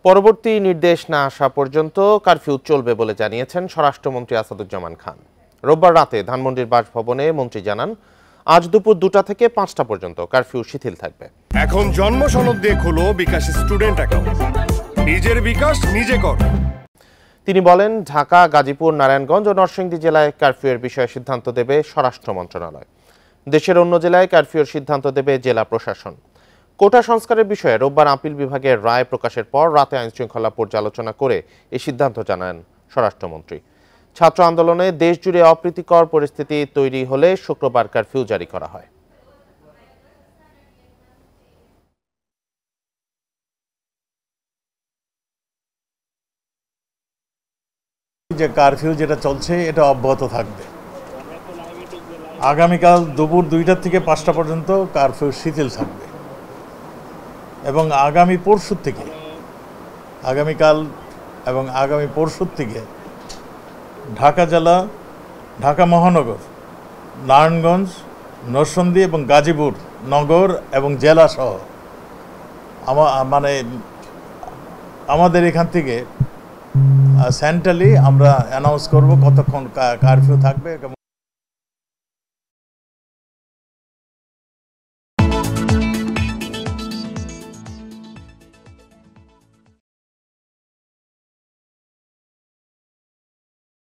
পরবর্তী নির্দেশ না আসা পর্যন্ত কারফিউ চলবে বলে জানিয়েছেন স্বরাষ্ট্রমন্ত্রী আসাদুজ্জামান খান। রোববার রাতে ধানমন্ডির বাসভবনে মন্ত্রী জানান, আজ দুপুর 2টা থেকে 5টা পর্যন্ত কারফিউ শিথিল থাকবে। এখন জন্ম সনদ দিয়ে খোলো বিকাশ স্টুডেন্ট অ্যাকাউন্ট। নিজের বিকাশ নিজে কর। তিনি বলেন, ঢাকা, গাজীপুর, নারায়ণগঞ্জ ও নরসিংদী জেলায় কারফিউয়ের বিষয়ে সিদ্ধান্ত দেবে স্বরাষ্ট্র মন্ত্রণালয়। দেশের অন্য জেলায় কারফিউর সিদ্ধান্ত দেবে জেলা প্রশাসন। কোটা সংস্কারের বিষয়ে রোববার আপিল বিভাগের রায় প্রকাশের পর রাতে আইনশৃঙ্খলা পর্যালোচনা করে এই সিদ্ধান্ত জানান স্বরাষ্ট্রমন্ত্রী। ছাত্র আন্দোলনে দেশজুড়ে অপ্রীতিকর পরিস্থিতি তৈরি হলে শুক্রবার কারফিউ জারি করা হয়। যে কারফিউ যেটা চলছে এটা অব্যাহত থাকবে। আগামীকাল দুপুর 2টা থেকে 5টা পর্যন্ত কারফিউ শিথিল থাকবে এবং আগামী পরশু থেকে ঢাকা জেলা, ঢাকা মহানগর, নারায়ণগঞ্জ, নরসিংদী এবং গাজীপুর নগর এবং জেলা সহ আমাদের এখান থেকে সেন্ট্রালি আমরা অ্যানাউন্স করব কতক্ষণ কারফিউ থাকবে।